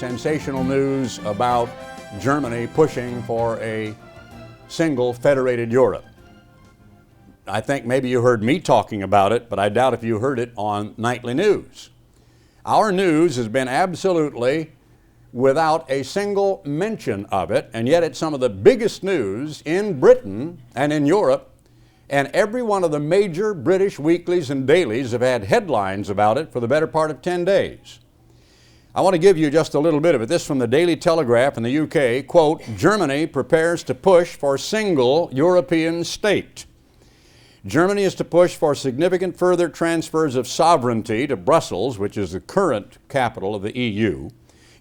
sensational news about Germany pushing for a single federated Europe. I think maybe you heard me talking about it, but I doubt if you heard it on nightly news. Our news has been absolutely without a single mention of it, and yet it's some of the biggest news in Britain and in Europe, and every one of the major British weeklies and dailies have had headlines about it for the better part of 10 days. I want to give you just a little bit of it. This from the Daily Telegraph in the UK, quote, Germany prepares to push for single European state. Germany is to push for significant further transfers of sovereignty to Brussels, which is the current capital of the EU,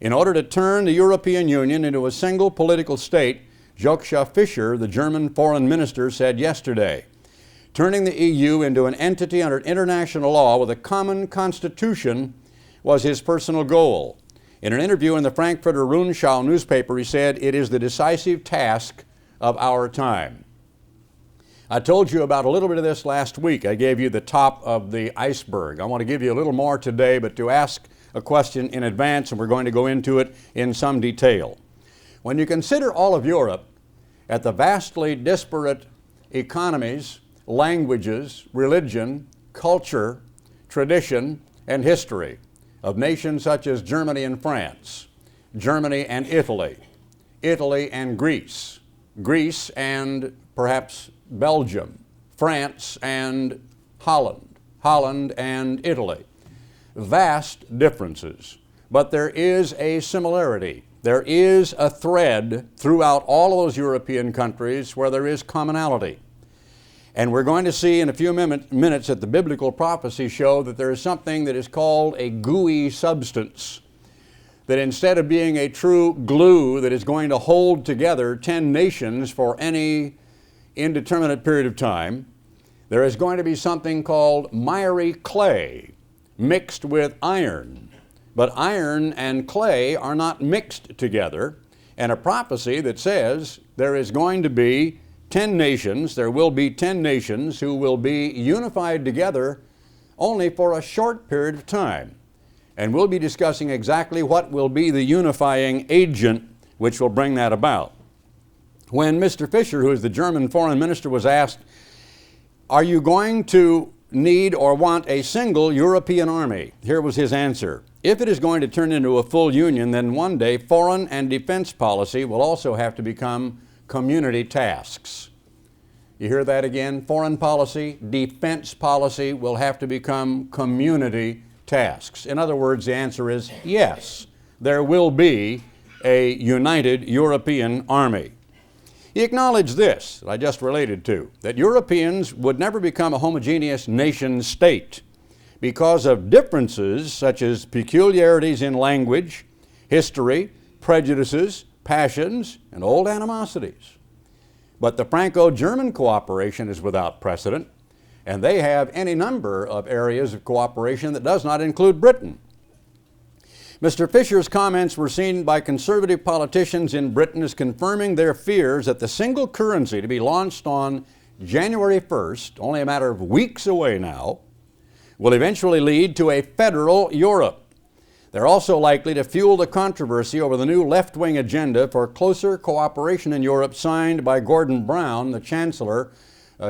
in order to turn the European Union into a single political state, Joschka Fischer, the German foreign minister, said yesterday. Turning the EU into an entity under international law with a common constitution was his personal goal. In an interview in the Frankfurter Rundschau newspaper, he said, it is the decisive task of our time. I told you about a little bit of this last week. I gave you the top of the iceberg. I want to give you a little more today, but to ask a question in advance, and we're going to go into it in some detail. When you consider all of Europe at the vastly disparate economies, languages, religion, culture, tradition, and history of nations such as Germany and France, Germany and Italy, Italy and Greece, Greece and perhaps Belgium, France and Holland, Holland and Italy. Vast differences, but there is a similarity. There is a thread throughout all of those European countries where there is commonality. And we're going to see in a few minutes that the biblical prophecies show that there is something that is called a gooey substance, that instead of being a true glue that is going to hold together 10 nations for any indeterminate period of time, there is going to be something called miry clay mixed with iron. But iron and clay are not mixed together, and a prophecy that says there is going to be 10 nations, there will be 10 nations who will be unified together only for a short period of time. And we'll be discussing exactly what will be the unifying agent which will bring that about. When Mr. Fischer, who is the German foreign minister, was asked, are you going to need or want a single European army? Here was his answer. If it is going to turn into a full union, then one day foreign and defense policy will also have to become community tasks. You hear that again? Foreign policy, defense policy will have to become community tasks. In other words, the answer is yes, there will be a united European army. He acknowledged this, that I just related to, that Europeans would never become a homogeneous nation state because of differences such as peculiarities in language, history, prejudices, passions, and old animosities. But the Franco-German cooperation is without precedent, and they have any number of areas of cooperation that does not include Britain. Mr. Fischer's comments were seen by conservative politicians in Britain as confirming their fears that the single currency to be launched on January 1st, only a matter of weeks away now, will eventually lead to a federal Europe. They're also likely to fuel the controversy over the new left-wing agenda for closer cooperation in Europe signed by Gordon Brown, the Chancellor.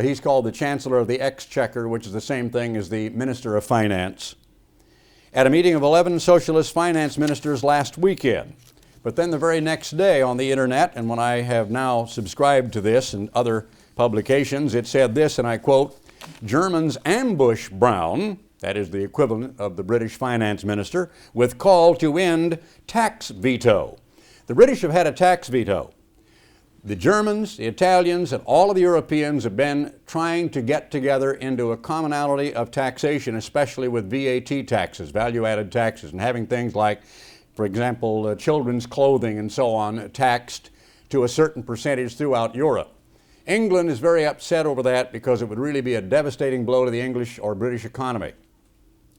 He's called the Chancellor of the Exchequer, which is the same thing as the Minister of Finance, at a meeting of 11 socialist finance ministers last weekend. But then the very next day on the internet, and when I have now subscribed to this and other publications, it said this, and I quote, Germans ambush Brown, that is the equivalent of the British finance minister, with call to end tax veto. The British have had a tax veto. The Germans, the Italians, and all of the Europeans have been trying to get together into a commonality of taxation, especially with VAT taxes, value-added taxes, and having things like, for example, children's clothing and so on taxed to a certain percentage throughout Europe. England is very upset over that because it would really be a devastating blow to the English or British economy.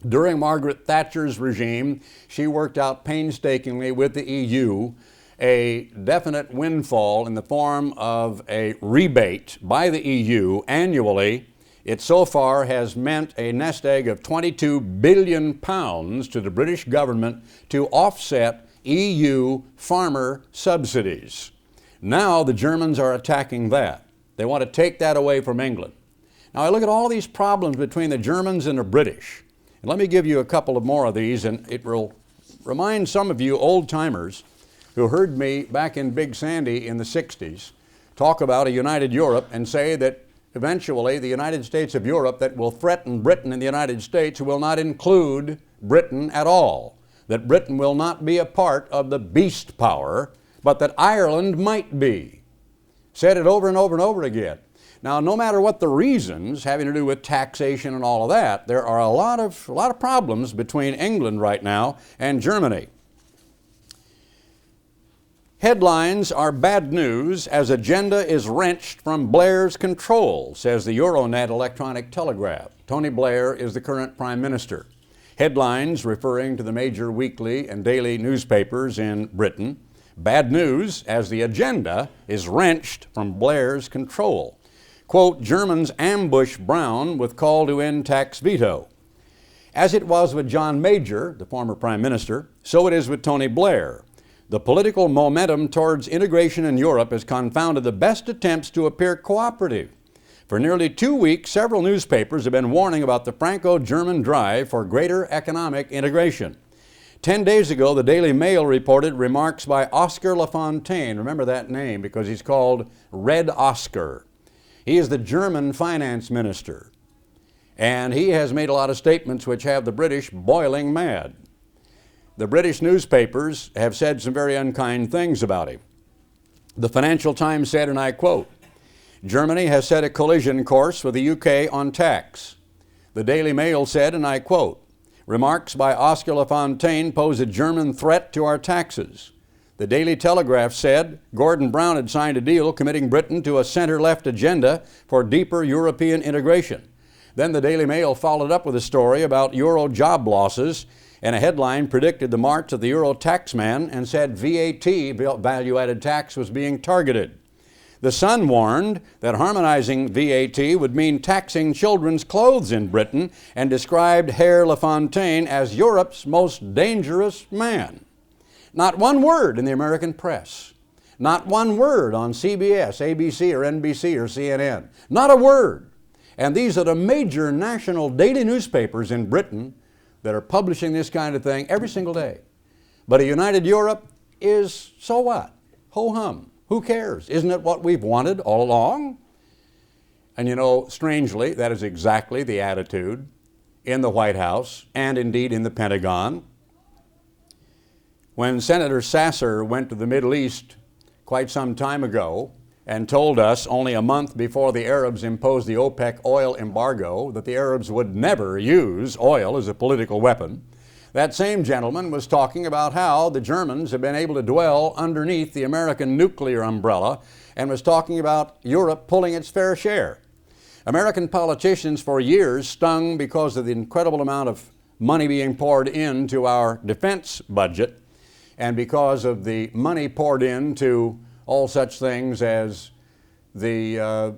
During Margaret Thatcher's regime, she worked out painstakingly with the EU a definite windfall in the form of a rebate by the EU annually. It so far has meant a nest egg of £22 billion to the British government to offset EU farmer subsidies. Now the Germans are attacking that. They want to take that away from England. Now I look at all these problems between the Germans and the British. And let me give you a couple of more of these, and it will remind some of you old-timers who heard me back in Big Sandy in the 60s talk about a united Europe and say that eventually the United States of Europe that will threaten Britain and the United States will not include Britain at all, that Britain will not be a part of the beast power, but that Ireland might be. Said it over and over and over again. Now, no matter what the reasons having to do with taxation and all of that, there are a lot of problems between England right now and Germany. Headlines are bad news as agenda is wrenched from Blair's control, says the Euronet electronic telegraph. Tony Blair is the current prime minister. Headlines referring to the major weekly and daily newspapers in Britain. Bad news as the agenda is wrenched from Blair's control. Quote, Germans ambush Brown with call to end tax veto. As it was with John Major, the former prime minister, so it is with Tony Blair. The political momentum towards integration in Europe has confounded the best attempts to appear cooperative. For nearly 2 weeks, several newspapers have been warning about the Franco-German drive for greater economic integration. 10 days ago, the Daily Mail reported remarks by Oscar Lafontaine. Remember that name because he's called Red Oscar. He is the German finance minister, and he has made a lot of statements which have the British boiling mad. The British newspapers have said some very unkind things about him. The Financial Times said, and I quote, Germany has set a collision course with the UK on tax. The Daily Mail said, and I quote, remarks by Oscar Lafontaine pose a German threat to our taxes. The Daily Telegraph said Gordon Brown had signed a deal committing Britain to a center-left agenda for deeper European integration. Then the Daily Mail followed up with a story about Euro job losses, and a headline predicted the march of the Euro taxman and said VAT, value-added tax, was being targeted. The Sun warned that harmonizing VAT would mean taxing children's clothes in Britain and described Herr Lafontaine as Europe's most dangerous man. Not one word in the American press. Not one word on CBS, ABC, or NBC, or CNN. Not a word. And these are the major national daily newspapers in Britain that are publishing this kind of thing every single day. But a united Europe is, so what? Ho-hum. Who cares? Isn't it what we've wanted all along? And you know, strangely, that is exactly the attitude in the White House and indeed in the Pentagon. When Senator Sasser went to the Middle East quite some time ago and told us only a month before the Arabs imposed the OPEC oil embargo that the Arabs would never use oil as a political weapon, that same gentleman was talking about how the Germans have been able to dwell underneath the American nuclear umbrella and was talking about Europe pulling its fair share. American politicians for years, stung because of the incredible amount of money being poured into our defense budget and because of the money poured into all such things as the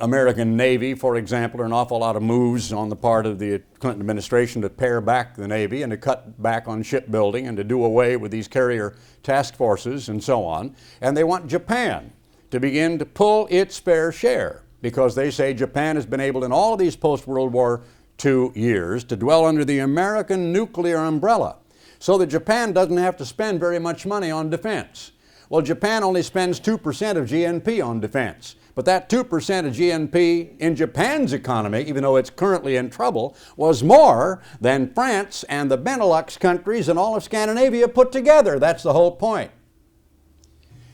American Navy, for example, an awful lot of moves on the part of the Clinton administration to pare back the Navy and to cut back on shipbuilding and to do away with these carrier task forces and so on. And they want Japan to begin to pull its fair share because they say Japan has been able in all of these post-World War II years to dwell under the American nuclear umbrella so that Japan doesn't have to spend very much money on defense. Well, Japan only spends 2% of GNP on defense. But that 2% of GNP in Japan's economy, even though it's currently in trouble, was more than France and the Benelux countries and all of Scandinavia put together. That's the whole point.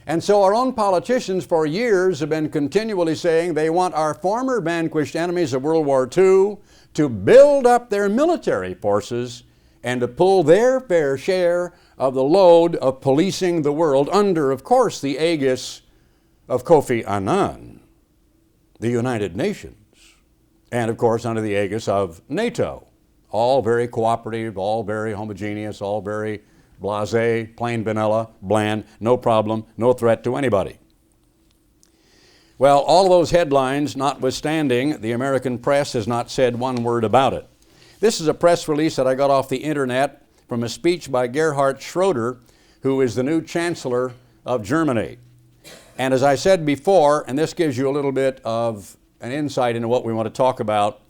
And so our own politicians for years have been continually saying they want our former vanquished enemies of World War II to build up their military forces and to pull their fair share of the load of policing the world under, of course, the aegis of Kofi Annan, the United Nations, and of course under the aegis of NATO. All very cooperative, all very homogeneous, all very blasé, plain vanilla, bland, no problem, no threat to anybody. Well, all of those headlines notwithstanding, the American press has not said one word about it. This is a press release that I got off the internet from a speech by Gerhard Schroeder, who is the new Chancellor of Germany. And as I said before, and this gives you a little bit of an insight into what we want to talk about,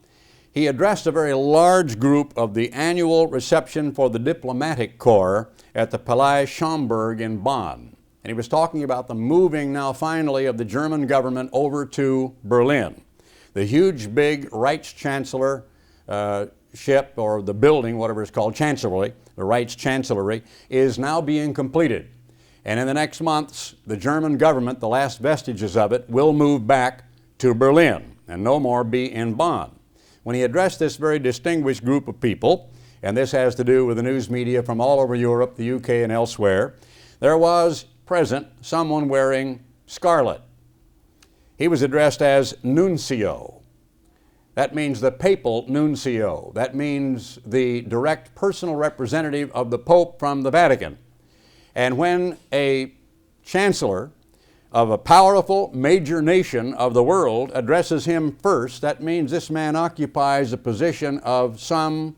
he addressed a very large group of the annual reception for the diplomatic corps at the Palais Schaumburg in Bonn. And he was talking about the moving now finally of the German government over to Berlin. The huge big Reichschancellor ship, or the building, whatever it's called, Chancellery, the Reichschancellery, is now being completed. And in the next months, the German government, the last vestiges of it, will move back to Berlin and no more be in Bonn. When he addressed this very distinguished group of people, and this has to do with the news media from all over Europe, the UK, and elsewhere, there was present someone wearing scarlet. He was addressed as nuncio. That means the papal nuncio. That means the direct personal representative of the Pope from the Vatican. And when a chancellor of a powerful major nation of the world addresses him first, that means this man occupies a position of some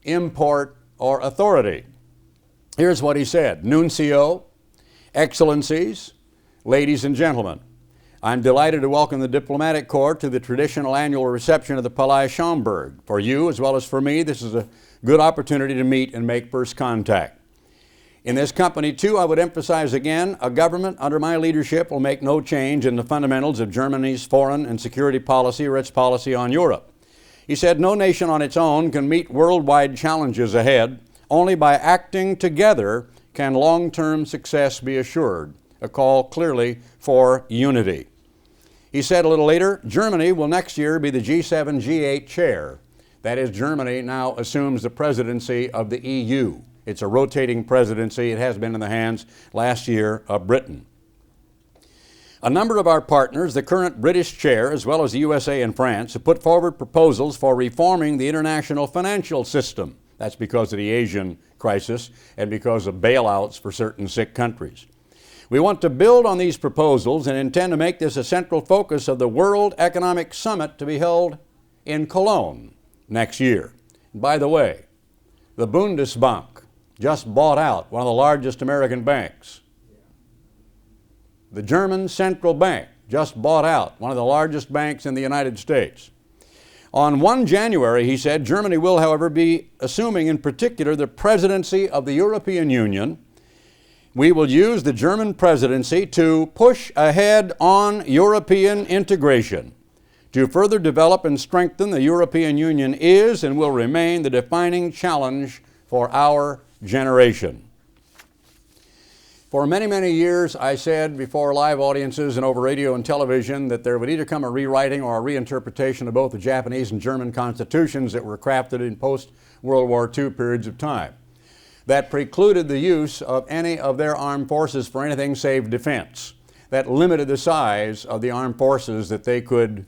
import or authority. Here's what he said: Nuncio, Excellencies, ladies and gentlemen, I'm delighted to welcome the diplomatic corps to the traditional annual reception of the Palais Schaumburg. For you, as well as for me, this is a good opportunity to meet and make first contact. In this company, too, I would emphasize again, a government under my leadership will make no change in the fundamentals of Germany's foreign and security policy or its policy on Europe. He said, no nation on its own can meet worldwide challenges ahead. Only by acting together can long-term success be assured. A call clearly for unity. He said a little later, Germany will next year be the G7, G8 chair. That is, Germany now assumes the presidency of the EU. It's a rotating presidency. It has been in the hands last year of Britain. A number of our partners, the current British chair, as well as the USA and France, have put forward proposals for reforming the international financial system. That's because of the Asian crisis and because of bailouts for certain sick countries. We want to build on these proposals and intend to make this a central focus of the World Economic Summit to be held in Cologne next year. And by the way, the Bundesbank just bought out one of the largest American banks. The German Central Bank just bought out one of the largest banks in the United States. On 1 January, he said, Germany will, however, be assuming in particular the presidency of the European Union. We will use the German presidency to push ahead on European integration. To further develop and strengthen the European Union is and will remain the defining challenge for our generation. For many, many years, I said before live audiences and over radio and television that there would either come a rewriting or a reinterpretation of both the Japanese and German constitutions that were crafted in post-World War II periods of time that precluded the use of any of their armed forces for anything save defense, that limited the size of the armed forces that they could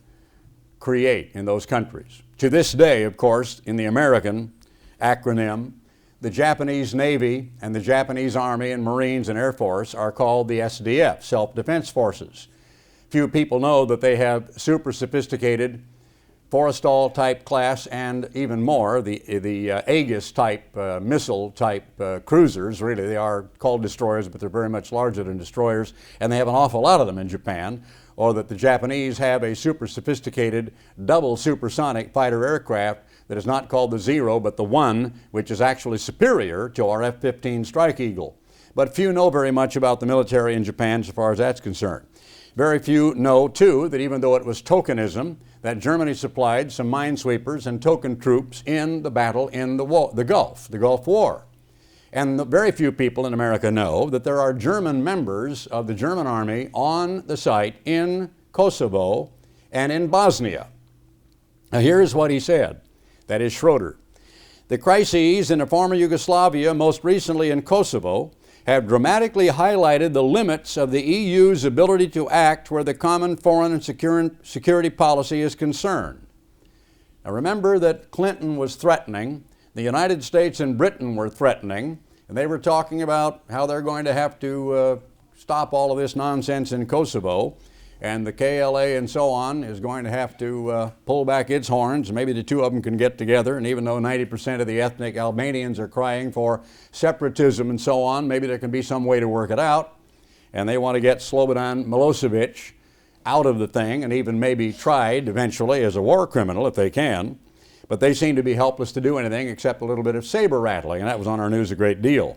create in those countries. To this day, of course, in the American acronym, the Japanese Navy and the Japanese Army and Marines and Air Force are called the SDF, Self-Defense Forces. Few people know that they have super sophisticated Forrestal type class and even more, the Aegis type missile type cruisers. Really, they are called destroyers, but they're very much larger than destroyers, and they have an awful lot of them in Japan. Or that the Japanese have a super sophisticated double supersonic fighter aircraft that is not called the Zero, but the One, which is actually superior to our F-15 Strike Eagle. But few know very much about the military in Japan as far as that's concerned. Very few know, too, that even though it was tokenism, that Germany supplied some minesweepers and token troops in the battle in the Gulf War. And very few people in America know that there are German members of the German army on the site in Kosovo and in Bosnia. Now here's what he said, that is Schroeder. The crises in the former Yugoslavia, most recently in Kosovo, have dramatically highlighted the limits of the EU's ability to act where the common foreign and security policy is concerned. Now remember that Clinton was threatening, the United States and Britain were threatening, and they were talking about how they're going to have to stop all of this nonsense in Kosovo. and the KLA and so on is going to have to pull back its horns. Maybe the two of them can get together, and even though 90% of the ethnic Albanians are crying for separatism and so on, maybe there can be some way to work it out, and they want to get Slobodan Milosevic out of the thing and even maybe tried eventually as a war criminal if they can, but they seem to be helpless to do anything except a little bit of saber rattling, and that was on our news a great deal.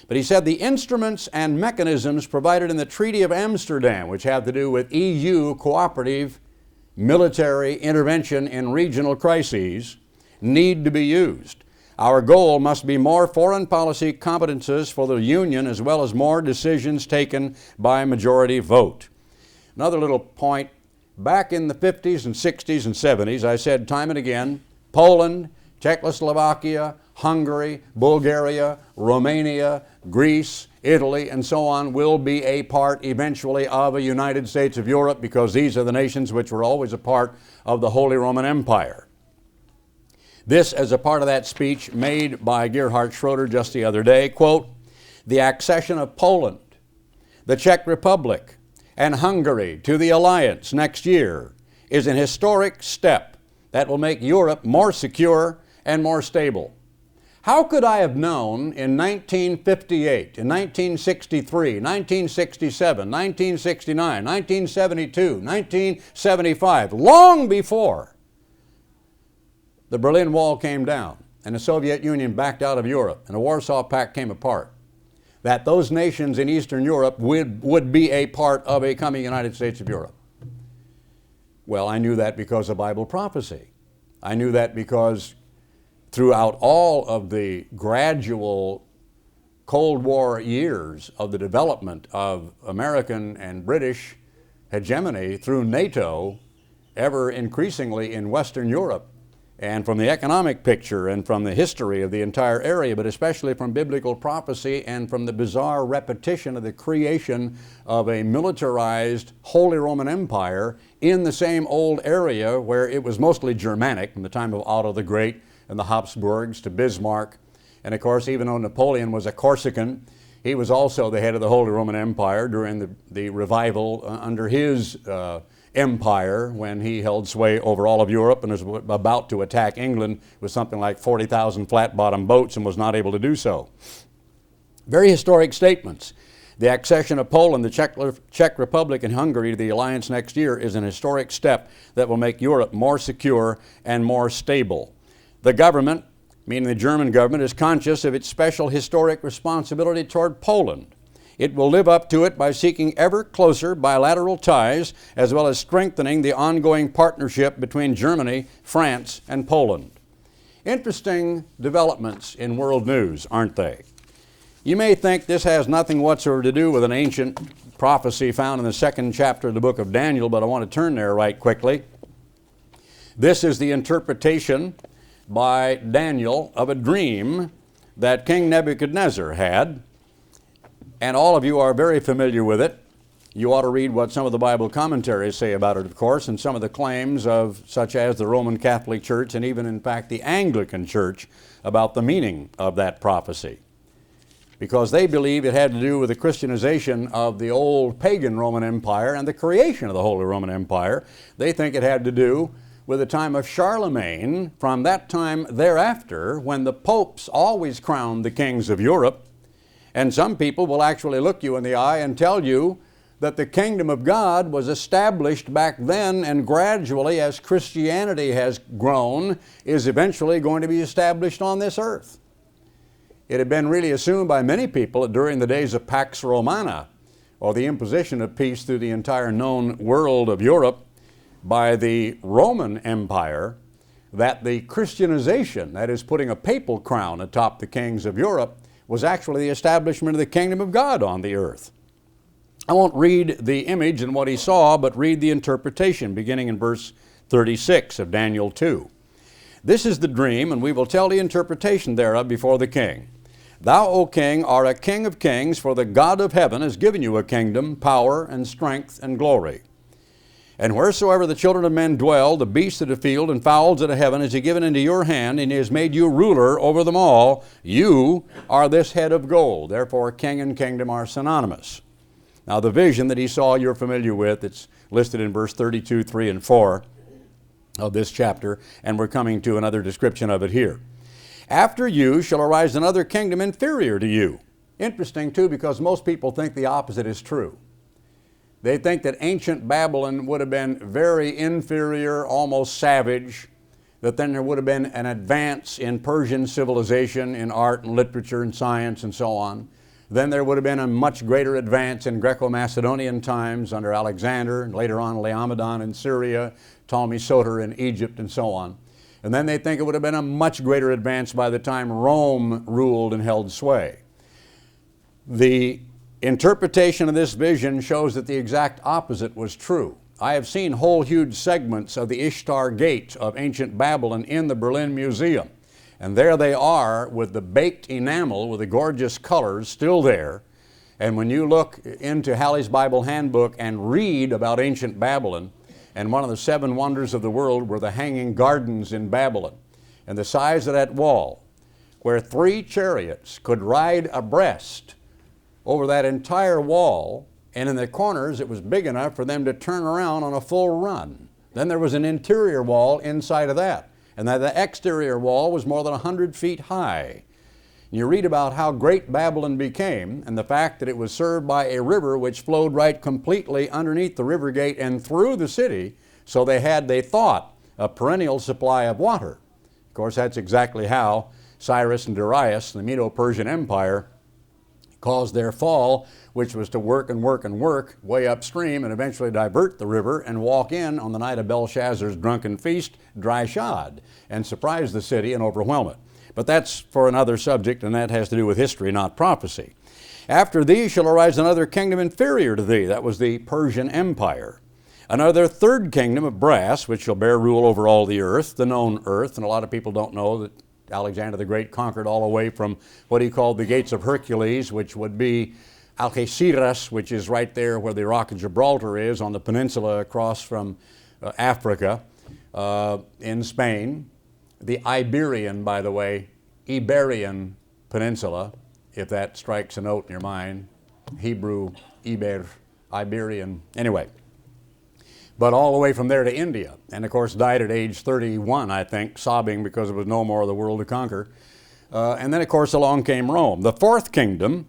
But he said the instruments and mechanisms provided in the Treaty of Amsterdam, which have to do with EU cooperative military intervention in regional crises, need to be used. Our goal must be more foreign policy competences for the Union as well as more decisions taken by majority vote. Another little point, back in the 50s and 60s and 70s, I said time and again, Poland, Czechoslovakia, Hungary, Bulgaria, Romania, Greece, Italy, and so on will be a part eventually of a United States of Europe because these are the nations which were always a part of the Holy Roman Empire. This as a part of that speech made by Gerhard Schroeder just the other day, quote, "The accession of Poland, the Czech Republic, and Hungary to the alliance next year is an historic step that will make Europe more secure and more stable." How could I have known in 1958, in 1963, 1967, 1969, 1972, 1975, long before the Berlin Wall came down and the Soviet Union backed out of Europe and the Warsaw Pact came apart, that those nations in Eastern Europe would be a part of a coming United States of Europe? Well, I knew that because of Bible prophecy. I knew that because throughout all of the gradual Cold War years of the development of American and British hegemony through NATO, ever increasingly in Western Europe, and from the economic picture and from the history of the entire area, but especially from biblical prophecy and from the bizarre repetition of the creation of a militarized Holy Roman Empire in the same old area where it was mostly Germanic from the time of Otto the Great and the Habsburgs to Bismarck. And of course, even though Napoleon was a Corsican, he was also the head of the Holy Roman Empire during the revival under his empire when he held sway over all of Europe and was about to attack England with something like 40,000 flat-bottom boats and was not able to do so. Very historic statements. The accession of Poland, the Czech Republic, and Hungary to the alliance next year is an historic step that will make Europe more secure and more stable. The government, meaning the German government, is conscious of its special historic responsibility toward Poland. It will live up to it by seeking ever closer bilateral ties as well as strengthening the ongoing partnership between Germany, France, and Poland. Interesting developments in world news, aren't they? You may think this has nothing whatsoever to do with an ancient prophecy found in the 2nd chapter of the book of Daniel, but I want to turn there right quickly. This is the interpretation by Daniel of a dream that King Nebuchadnezzar had. And all of you are very familiar with it. You ought to read what some of the Bible commentaries say about it, of course, and some of the claims of such as the Roman Catholic Church and even, in fact, the Anglican Church about the meaning of that prophecy. Because they believe it had to do with the Christianization of the old pagan Roman Empire and the creation of the Holy Roman Empire. They think it had to do with the time of Charlemagne, from that time thereafter, when the popes always crowned the kings of Europe. And some people will actually look you in the eye and tell you that the kingdom of God was established back then and gradually, as Christianity has grown, is eventually going to be established on this earth. It had been really assumed by many people that during the days of Pax Romana, or the imposition of peace through the entire known world of Europe by the Roman Empire, that the Christianization, that is putting a papal crown atop the kings of Europe, was actually the establishment of the kingdom of God on the earth. I won't read the image and what he saw, but read the interpretation beginning in verse 36 of Daniel 2. This is the dream, and we will tell the interpretation thereof before the king. Thou, O king, art a king of kings, for the God of heaven has given you a kingdom, power, and strength, and glory. And wheresoever the children of men dwell, the beasts of the field and fowls of the heaven is he given into your hand, and he has made you ruler over them all. You are this head of gold. Therefore, king and kingdom are synonymous. Now the vision that he saw you're familiar with. It's listed in verse 32, 3, and 4 of this chapter, and we're coming to another description of it here. After you shall arise another kingdom inferior to you. Interesting too, because most people think the opposite is true. They think that ancient Babylon would have been very inferior, almost savage, that then there would have been an advance in Persian civilization, in art and literature and science and so on. Then there would have been a much greater advance in Greco-Macedonian times under Alexander, and later on Laomedon in Syria, Ptolemy Soter in Egypt, and so on. And then they think it would have been a much greater advance by the time Rome ruled and held sway. The interpretation of this vision shows that the exact opposite was true. I have seen whole huge segments of the Ishtar Gate of ancient Babylon in the Berlin Museum. And there they are with the baked enamel with the gorgeous colors still there. And when you look into Halley's Bible Handbook and read about ancient Babylon, and one of the 7 wonders of the world were the hanging gardens in Babylon, and the size of that wall, where 3 chariots could ride abreast over that entire wall, and in the corners it was big enough for them to turn around on a full run. Then there was an interior wall inside of that, and the exterior wall was more than 100 feet high. You read about how great Babylon became, and the fact that it was served by a river which flowed right completely underneath the river gate and through the city, so they thought, a perennial supply of water. Of course, that's exactly how Cyrus and Darius, the Medo-Persian Empire, caused their fall, which was to work and work and work way upstream and eventually divert the river and walk in on the night of Belshazzar's drunken feast, dry shod, and surprise the city and overwhelm it. But that's for another subject, and that has to do with history, not prophecy. After thee shall arise another kingdom inferior to thee. That was the Persian Empire. Another 3rd kingdom of brass, which shall bear rule over all the earth, the known earth. And a lot of people don't know that Alexander the Great conquered all the way from what he called the Gates of Hercules, which would be Algeciras, which is right there where the Rock of Gibraltar is on the peninsula across from Africa in Spain. The Iberian, by the way, Iberian Peninsula, if that strikes a note in your mind. Hebrew, Iberian, anyway. But all the way from there to India, and of course died at age 31, I think, sobbing because there was no more of the world to conquer. And then of course along came Rome. The 4th kingdom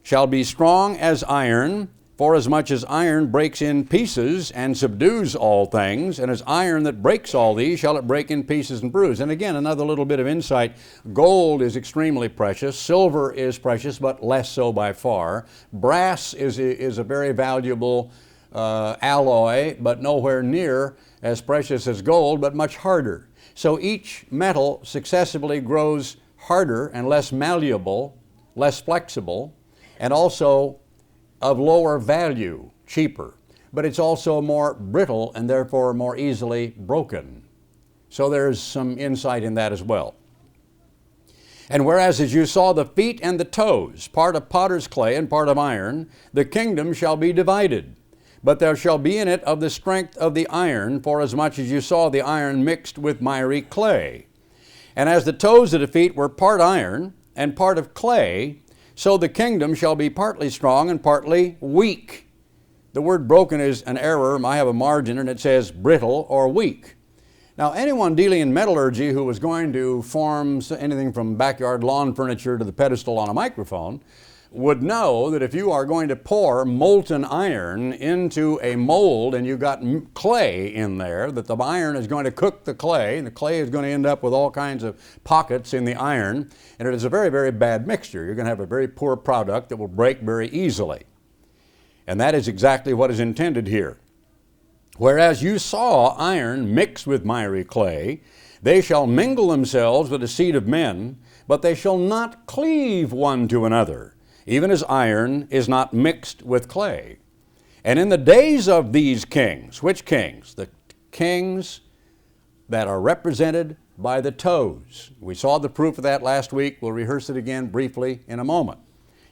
shall be strong as iron, forasmuch as iron breaks in pieces and subdues all things, and as iron that breaks all these shall it break in pieces and bruise. And again, another little bit of insight. Gold is extremely precious. Silver is precious, but less so by far. Brass is a very valuable alloy, but nowhere near as precious as gold, but much harder. So each metal successively grows harder and less malleable, less flexible, and also of lower value, cheaper. But it's also more brittle and therefore more easily broken. So there's some insight in that as well. And whereas as you saw the feet and the toes, part of potter's clay and part of iron, the kingdom shall be divided. But there shall be in it of the strength of the iron, forasmuch as you saw the iron mixed with miry clay. And as the toes of the feet were part iron and part of clay, so the kingdom shall be partly strong and partly weak. The word broken is an error. I have a margin and it says brittle or weak. Now anyone dealing in metallurgy who was going to form anything from backyard lawn furniture to the pedestal on a microphone would know that if you are going to pour molten iron into a mold and you've got clay in there, that the iron is going to cook the clay, and the clay is going to end up with all kinds of pockets in the iron, and it is a very, very bad mixture. You're going to have a very poor product that will break very easily. And that is exactly what is intended here. Whereas you saw iron mixed with miry clay, they shall mingle themselves with the seed of men, but they shall not cleave one to another, even as iron is not mixed with clay. And in the days of these kings, which kings? The kings that are represented by the toes. We saw the proof of that last week. We'll rehearse it again briefly in a moment.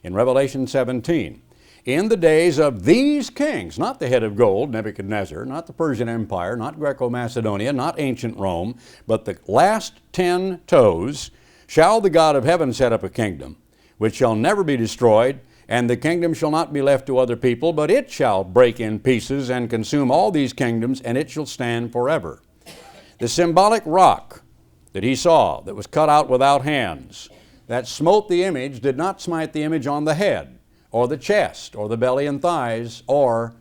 In Revelation 17. In the days of these kings, not the head of gold, Nebuchadnezzar, not the Persian Empire, not Greco-Macedonia, not ancient Rome, but the last 10 toes, shall the God of heaven set up a kingdom, which shall never be destroyed, And the kingdom shall not be left to other people, but it shall break in pieces and consume all these kingdoms, and it shall stand forever. The symbolic rock that he saw, that was cut out without hands, that smote the image, did not smite the image on the head, or the chest, or the belly and thighs, or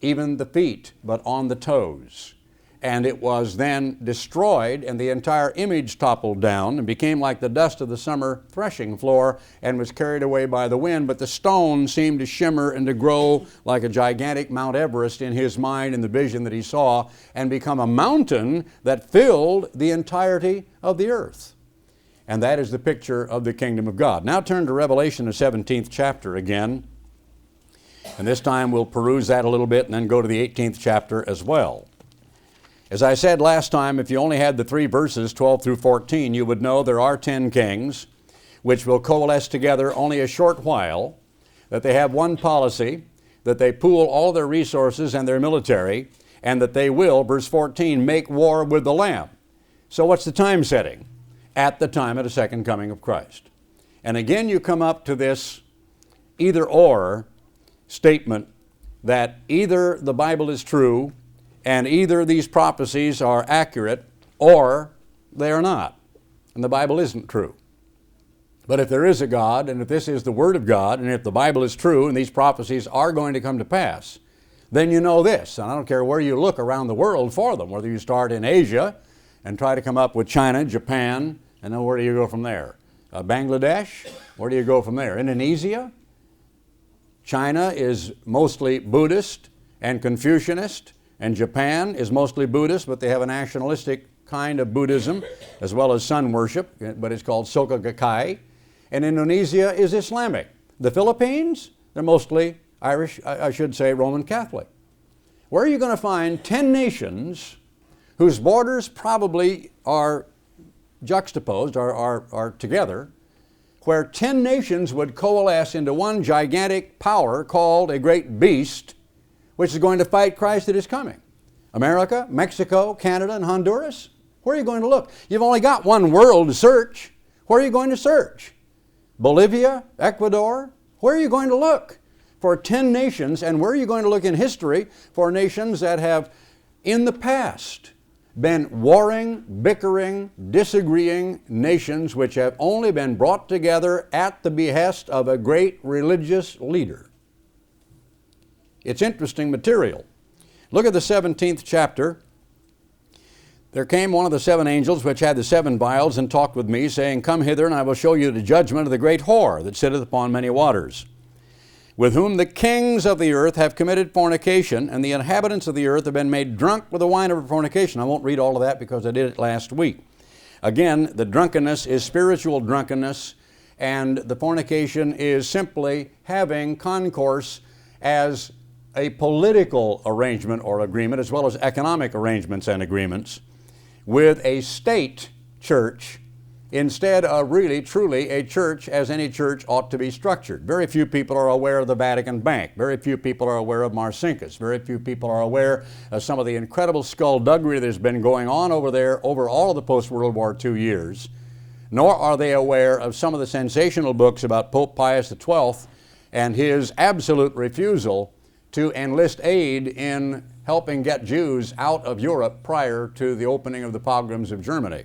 even the feet, but on the toes. And it was then destroyed, and the entire image toppled down and became like the dust of the summer threshing floor and was carried away by the wind. But the stone seemed to shimmer and to grow like a gigantic Mount Everest in his mind in the vision that he saw, and become a mountain that filled the entirety of the earth. And that is the picture of the kingdom of God. Now turn to Revelation, the 17th chapter again. And this time we'll peruse that a little bit and then go to the 18th chapter as well. As I said last time, if you only had the 3 verses, 12 through 14, you would know there are 10 kings which will coalesce together only a short while, that they have one policy, that they pool all their resources and their military, and that they will, verse 14, make war with the Lamb. So what's the time setting? At the time of the second coming of Christ. And again you come up to this either-or statement that either the Bible is true and either these prophecies are accurate or they are not. And the Bible isn't true. But if there is a God, and if this is the Word of God, and if the Bible is true and these prophecies are going to come to pass, then you know this. And I don't care where you look around the world for them, whether you start in Asia and try to come up with China, Japan, and then where do you go from there? Bangladesh, where do you go from there? Indonesia? China is mostly Buddhist and Confucianist, and Japan is mostly Buddhist, but they have a nationalistic kind of Buddhism as well as sun worship, but it's called Soka Gakkai. And Indonesia is Islamic. The Philippines, they're mostly Irish, I should say Roman Catholic. Where are you going to find 10 nations whose borders probably are juxtaposed, are together, where 10 nations would coalesce into one gigantic power called a great beast, which is going to fight Christ that is coming? America, Mexico, Canada, and Honduras? Where are you going to look? You've only got one world to search. Where are you going to search? Bolivia, Ecuador? Where are you going to look for 10 nations? And where are you going to look in history for nations that have, in the past, been warring, bickering, disagreeing nations which have only been brought together at the behest of a great religious leader? It's interesting material. Look at the 17th chapter. There came one of the 7 angels which had the 7 vials and talked with me, saying, Come hither, and I will show you the judgment of the great whore that sitteth upon many waters, with whom the kings of the earth have committed fornication, and the inhabitants of the earth have been made drunk with the wine of her fornication. I won't read all of that because I did it last week. Again, the drunkenness is spiritual drunkenness, and the fornication is simply having concourse as a political arrangement or agreement, as well as economic arrangements and agreements, with a state church instead of really, truly a church as any church ought to be structured. Very few people are aware of the Vatican Bank. Very few people are aware of Marcinkus. Very few people are aware of some of the incredible skullduggery that has been going on over there over all of the post-World War II years. Nor are they aware of some of the sensational books about Pope Pius XII and his absolute refusal to enlist aid in helping get Jews out of Europe prior to the opening of the pogroms of Germany.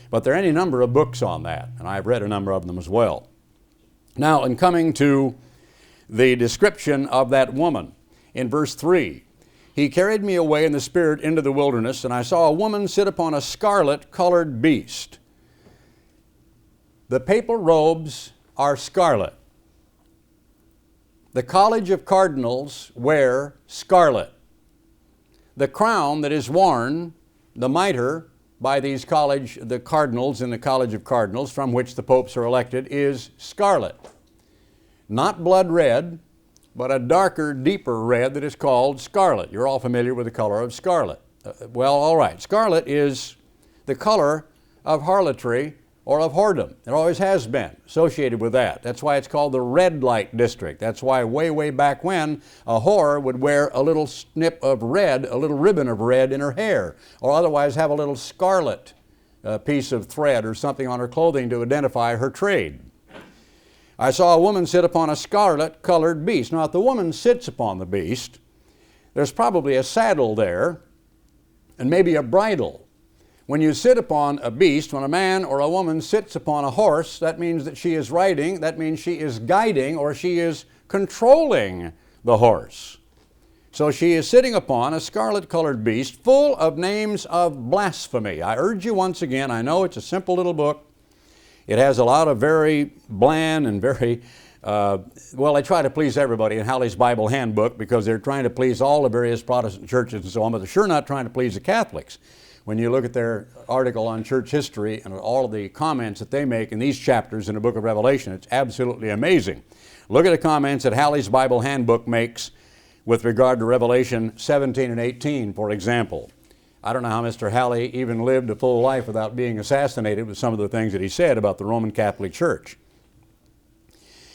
But there are any number of books on that, and I've read a number of them as well. Now, in coming to the description of that woman, in verse 3, He carried me away in the Spirit into the wilderness, and I saw a woman sit upon a scarlet-colored beast. The papal robes are scarlet. The College of Cardinals wear scarlet. The crown that is worn, the mitre, by the cardinals in the College of Cardinals, from which the popes are elected, is scarlet. Not blood red, but a darker, deeper red that is called scarlet. You're all familiar with the color of scarlet. Well, all right. Scarlet is the color of harlotry or of whoredom. It always has been associated with that. That's why it's called the red light district. That's why way, way back when a whore would wear a little snip of red, a little ribbon of red in her hair, or otherwise have a little scarlet piece of thread or something on her clothing to identify her trade. I saw a woman sit upon a scarlet-colored beast. Now, if the woman sits upon the beast, there's probably a saddle there and maybe a bridle. When you sit upon a beast, when a man or a woman sits upon a horse, that means that she is riding, that means she is guiding or she is controlling the horse. So she is sitting upon a scarlet-colored beast full of names of blasphemy. I urge you once again, I know it's a simple little book. It has a lot of very bland and very, well, they try to please everybody in Halley's Bible Handbook because they're trying to please all the various Protestant churches and so on, but they're sure not trying to please the Catholics. When you look at their article on church history and all of the comments that they make in these chapters in the book of Revelation, it's absolutely amazing. Look at the comments that Halley's Bible Handbook makes with regard to Revelation 17 and 18, for example. I don't know how Mr. Halley even lived a full life without being assassinated with some of the things that he said about the Roman Catholic Church.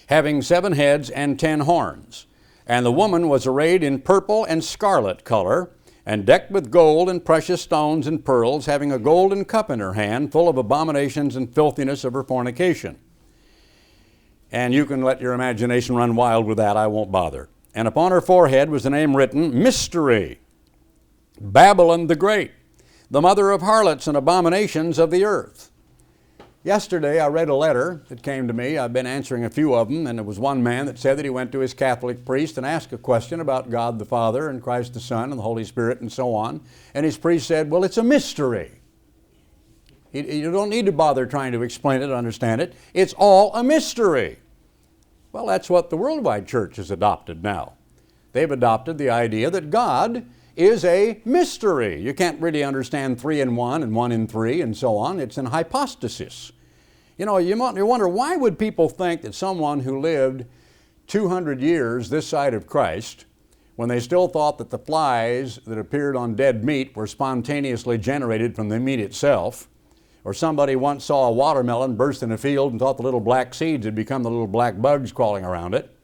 Having 7 heads and 10 horns, and the woman was arrayed in purple and scarlet color, and decked with gold and precious stones and pearls, having a golden cup in her hand, full of abominations and filthiness of her fornication. And you can let your imagination run wild with that, I won't bother. And upon her forehead was the name written, Mystery, Babylon the Great, the mother of harlots and abominations of the earth. Yesterday I read a letter that came to me. I've been answering a few of them, and there was one man that said that he went to his Catholic priest and asked a question about God the Father and Christ the Son and the Holy Spirit and so on. And his priest said, well, it's a mystery. You don't need to bother trying to explain it or understand it. It's all a mystery. Well, that's what the worldwide church has adopted now. They've adopted the idea that God is a mystery. You can't really understand 3 in 1 and 1 in 3 and so on. It's an hypostasis. You know, you wonder, why would people think that someone who lived 200 years this side of Christ, when they still thought that the flies that appeared on dead meat were spontaneously generated from the meat itself, or somebody once saw a watermelon burst in a field and thought the little black seeds had become the little black bugs crawling around it.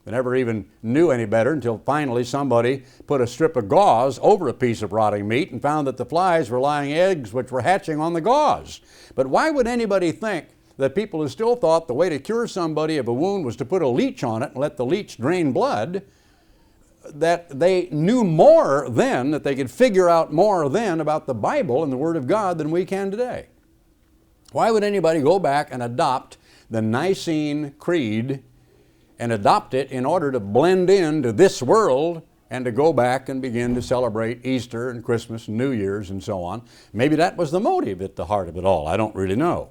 They never even knew any better until finally somebody put a strip of gauze over a piece of rotting meat and found that the flies were laying eggs which were hatching on the gauze. But why would anybody think that people who still thought the way to cure somebody of a wound was to put a leech on it and let the leech drain blood, that they knew more then, that they could figure out more then about the Bible and the Word of God than we can today? Why would anybody go back and adopt the Nicene Creed and adopt it in order to blend into this world and to go back and begin to celebrate Easter and Christmas and New Year's and so on? Maybe that was the motive at the heart of it all. I don't really know.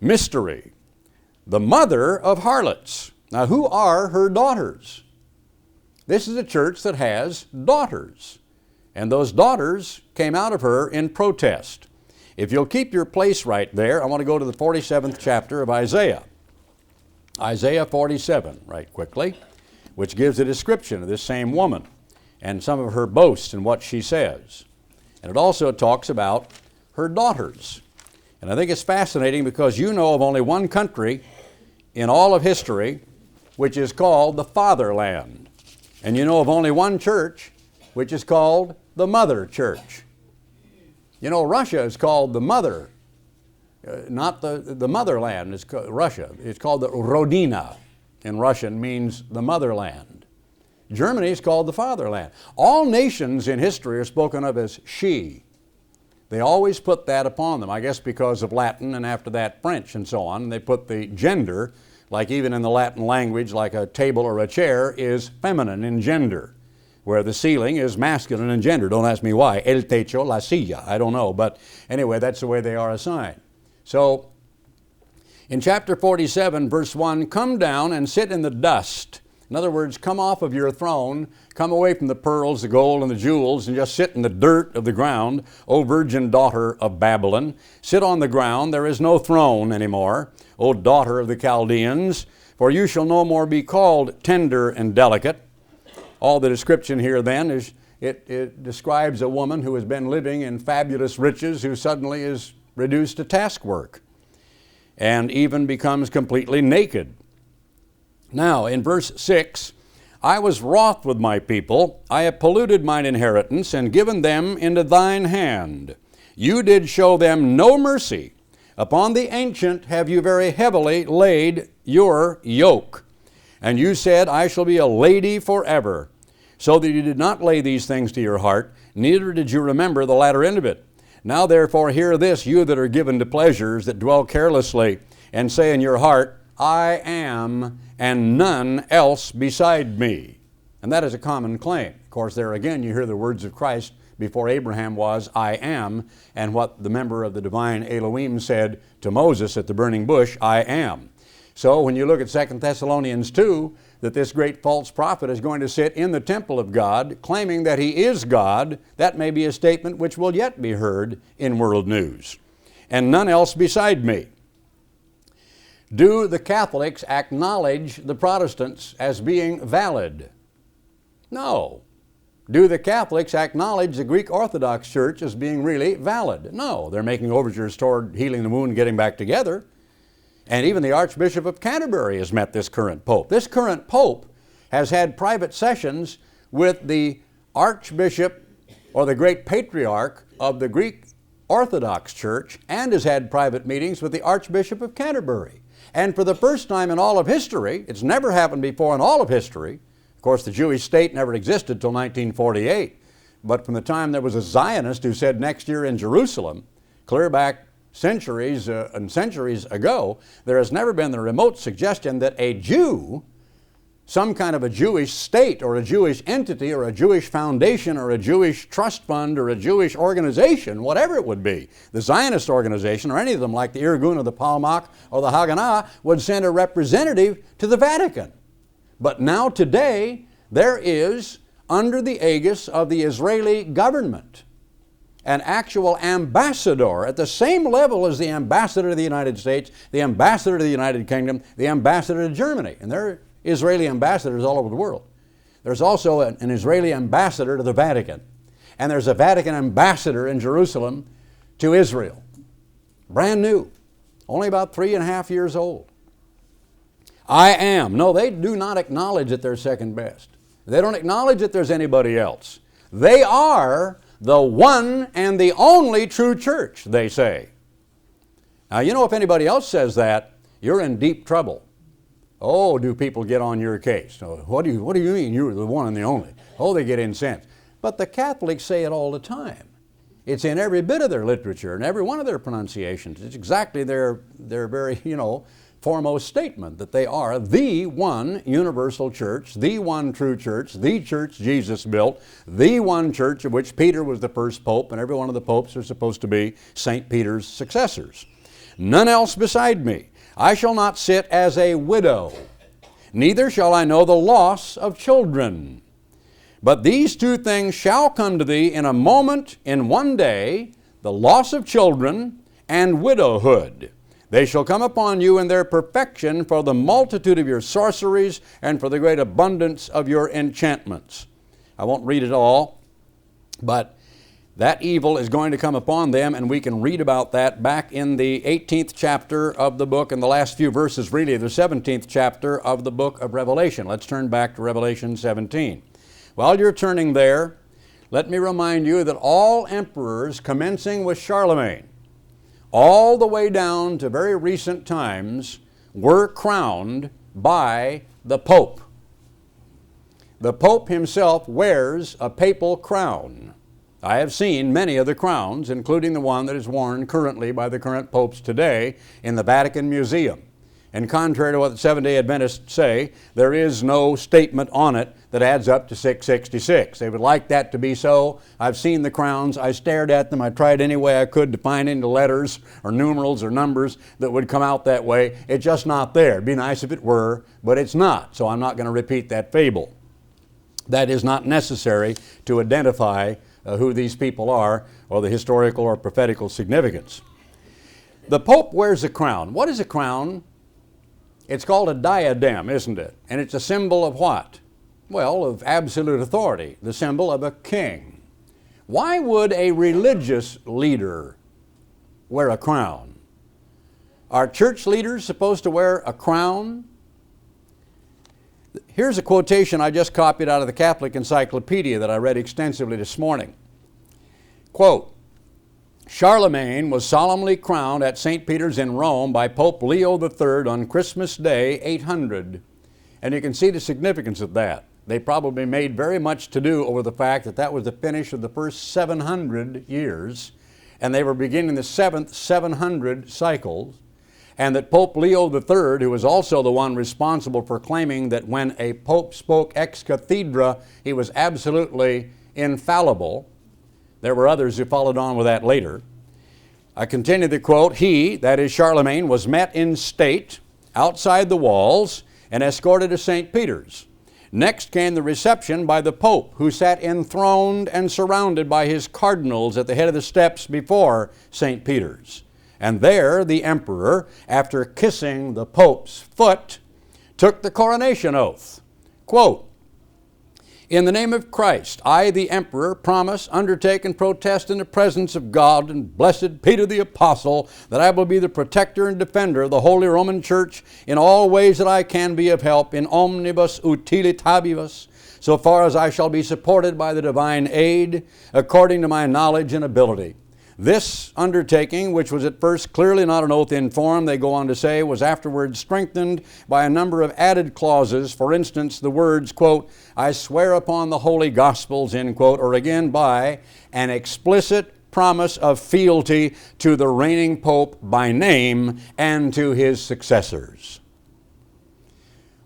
Mystery, the mother of harlots. Now, who are her daughters? This is a church that has daughters, and those daughters came out of her in protest. If you'll keep your place right there, I want to go to the 47th chapter of Isaiah. Isaiah 47, right quickly, which gives a description of this same woman and some of her boasts and what she says. And it also talks about her daughters. And I think it's fascinating because you know of only one country in all of history which is called the Fatherland. And you know of only one church which is called the Mother Church. You know, Russia is called the Mother, not the motherland. It's called Russia. It's called the Rodina in Russian, means the motherland. Germany is called the fatherland. All nations in history are spoken of as she. They always put that upon them, I guess because of Latin and after that French and so on. They put the gender, like even in the Latin language, like a table or a chair is feminine in gender, where the ceiling is masculine in gender. Don't ask me why. El techo, la silla. I don't know. But anyway, that's the way they are assigned. So in chapter 47, verse 1, come down and sit in the dust. In other words, come off of your throne, come away from the pearls, the gold, and the jewels, and just sit in the dirt of the ground, O virgin daughter of Babylon. Sit on the ground. There is no throne anymore, O daughter of the Chaldeans, for you shall no more be called tender and delicate. All the description here then is, it describes a woman who has been living in fabulous riches who suddenly is reduced to taskwork and even becomes completely naked. Now, in verse 6, I was wroth with my people. I have polluted mine inheritance and given them into thine hand. You did show them no mercy, Upon the ancient have you very heavily laid your yoke. And you said, I shall be a lady forever. So that you did not lay these things to your heart, neither did you remember the latter end of it. Now therefore hear this, you that are given to pleasures, that dwell carelessly, and say in your heart, I am, and none else beside me. And that is a common claim. Of course, there again you hear the words of Christ before Abraham was, I am, and what the member of the divine Elohim said to Moses at the burning bush, I am. So when you look at 2 Thessalonians 2, that this great false prophet is going to sit in the temple of God, claiming that he is God, that may be a statement which will yet be heard in world news. And none else beside me. Do the Catholics acknowledge the Protestants as being valid? No. Do the Catholics acknowledge the Greek Orthodox Church as being really valid? No. They're making overtures toward healing the wound and getting back together. And even the Archbishop of Canterbury has met this current Pope. This current Pope has had private sessions with the Archbishop or the Great Patriarch of the Greek Orthodox Church and has had private meetings with the Archbishop of Canterbury. And for the first time in all of history, it's never happened before in all of history. Of course, the Jewish state never existed till 1948. But from the time there was a Zionist who said next year in Jerusalem, clear back centuries and centuries ago, there has never been the remote suggestion that a Jew, some kind of a Jewish state or a Jewish entity or a Jewish foundation or a Jewish trust fund or a Jewish organization, whatever it would be, the Zionist organization or any of them like the Irgun or the Palmach or the Haganah would send a representative to the Vatican. But now today there is, under the aegis of the Israeli government, an actual ambassador at the same level as the ambassador to the United States, the ambassador to the United Kingdom, the ambassador to Germany. And there are Israeli ambassadors all over the world. There's also an Israeli ambassador to the Vatican. And there's a Vatican ambassador in Jerusalem to Israel. Brand new. Only about 3.5 years old. I am. No, they do not acknowledge that they're second best. They don't acknowledge that there's anybody else. They are the one and the only true church, they say. Now, you know, if anybody else says that, you're in deep trouble. Oh, do people get on your case? Oh, what do you mean you're the one and the only? Oh, they get incensed. But the Catholics say it all the time. It's in every bit of their literature and every one of their pronunciations. It's exactly their very, foremost statement that they are the one universal church, the one true church, the church Jesus built, the one church of which Peter was the first pope, and every one of the popes are supposed to be St. Peter's successors. None else beside me. I shall not sit as a widow, neither shall I know the loss of children. But these two things shall come to thee in a moment, in one day, the loss of children and widowhood. They shall come upon you in their perfection for the multitude of your sorceries and for the great abundance of your enchantments. I won't read it all, but that evil is going to come upon them, and we can read about that back in the 18th chapter of the book and the last few verses, really, the 17th chapter of the book of Revelation. Let's turn back to Revelation 17. While you're turning there, let me remind you that all emperors, commencing with Charlemagne, all the way down to very recent times, were crowned by the Pope. The Pope himself wears a papal crown. I have seen many of the crowns, including the one that is worn currently by the current popes today in the Vatican Museum. And contrary to what the Seventh-day Adventists say, there is no statement on it that adds up to 666. They would like that to be so. I've seen the crowns. I stared at them. I tried any way I could to find any letters or numerals or numbers that would come out that way. It's just not there. It'd be nice if it were, but it's not. So I'm not going to repeat that fable. That is not necessary to identify who these people are or the historical or prophetical significance. The Pope wears a crown. What is a crown? It's called a diadem, isn't it? And it's a symbol of what? Well, of absolute authority, the symbol of a king. Why would a religious leader wear a crown? Are church leaders supposed to wear a crown? Here's a quotation I just copied out of the Catholic Encyclopedia that I read extensively this morning. Quote, Charlemagne was solemnly crowned at St. Peter's in Rome by Pope Leo III on Christmas Day, 800. And you can see the significance of that. They probably made very much to do over the fact that that was the finish of the first 700 years, and they were beginning the seventh 700 cycle, and that Pope Leo III, who was also the one responsible for claiming that when a pope spoke ex cathedra, he was absolutely infallible. There were others who followed on with that later. I continue the quote, he, that is Charlemagne, was met in state outside the walls and escorted to St. Peter's. Next came the reception by the Pope, who sat enthroned and surrounded by his cardinals at the head of the steps before St. Peter's. And there the emperor, after kissing the Pope's foot, took the coronation oath. Quote, in the name of Christ, I, the emperor, promise, undertake, and protest in the presence of God and blessed Peter the Apostle that I will be the protector and defender of the Holy Roman Church in all ways that I can be of help, in omnibus utilitabibus, so far as I shall be supported by the divine aid, according to my knowledge and ability. This undertaking, which was at first clearly not an oath in form, they go on to say, was afterwards strengthened by a number of added clauses. For instance, the words, quote, I swear upon the holy gospels, end quote, or again by an explicit promise of fealty to the reigning pope by name and to his successors.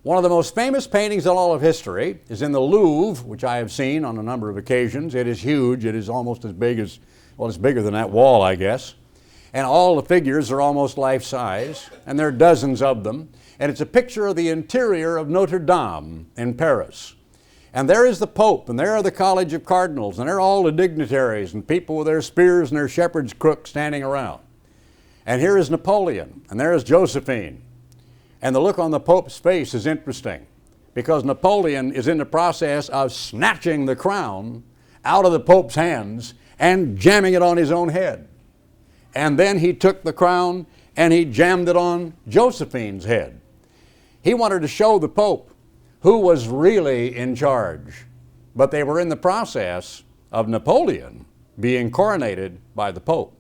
One of the most famous paintings in all of history is in the Louvre, which I have seen on a number of occasions. It is huge. It is almost as big as, well, it's bigger than that wall, I guess. And all the figures are almost life-size, and there are dozens of them. And it's a picture of the interior of Notre Dame in Paris. And there is the Pope, and there are the College of Cardinals, and there are all the dignitaries and people with their spears and their shepherd's crooks standing around. And here is Napoleon, and there is Josephine. And the look on the Pope's face is interesting, because Napoleon is in the process of snatching the crown out of the Pope's hands and jamming it on his own head. And then he took the crown and he jammed it on Josephine's head. He wanted to show the Pope who was really in charge. But they were in the process of Napoleon being coronated by the Pope.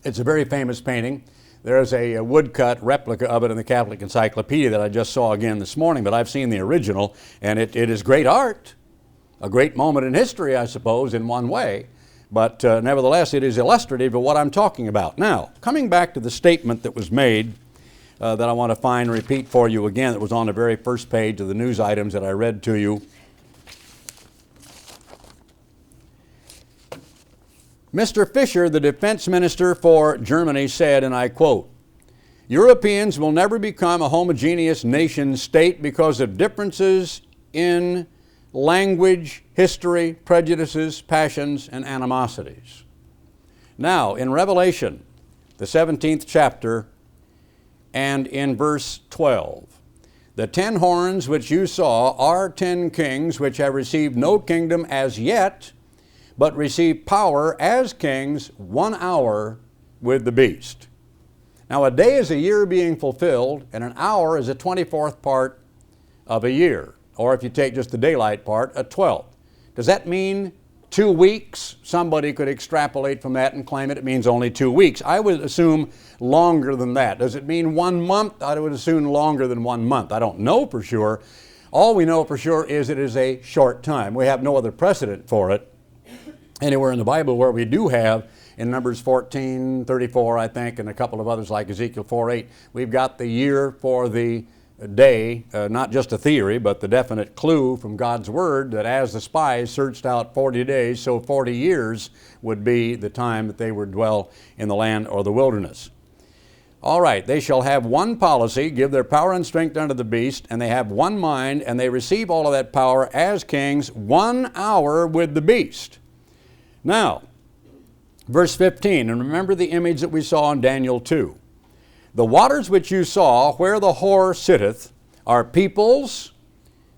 It's a very famous painting. There's a woodcut replica of it in the Catholic Encyclopedia that I just saw again this morning, but I've seen the original, and it is great art. A great moment in history, I suppose, in one way. But nevertheless, it is illustrative of what I'm talking about. Now, coming back to the statement that was made that I want to find and repeat for you again, that was on the very first page of the news items that I read to you. Mr. Fischer, the defense minister for Germany, said, and I quote, Europeans will never become a homogeneous nation state because of differences in language, history, prejudices, passions, and animosities. Now, in Revelation, the 17th chapter, and in verse 12, the 10 horns which you saw are 10 kings which have received no kingdom as yet, but receive power as kings 1 hour with the beast. Now, a day is a year being fulfilled, and an hour is a 24th part of a year. Or if you take just the daylight part, a 12th. Does that mean 2 weeks? Somebody could extrapolate from that and claim it means only 2 weeks. I would assume longer than that. Does it mean 1 month? I would assume longer than 1 month. I don't know for sure. All we know for sure is it is a short time. We have no other precedent for it anywhere in the Bible, where we do have in Numbers 14:34, I think, and a couple of others like Ezekiel 4:8, we've got the year for the day, not just a theory, but the definite clue from God's Word that as the spies searched out 40 days, so 40 years would be the time that they would dwell in the land or the wilderness. All right, they shall have one policy, give their power and strength unto the beast, and they have one mind, and they receive all of that power as kings 1 hour with the beast. Now, verse 15, and remember the image that we saw in Daniel 2. The waters which you saw where the whore sitteth are peoples,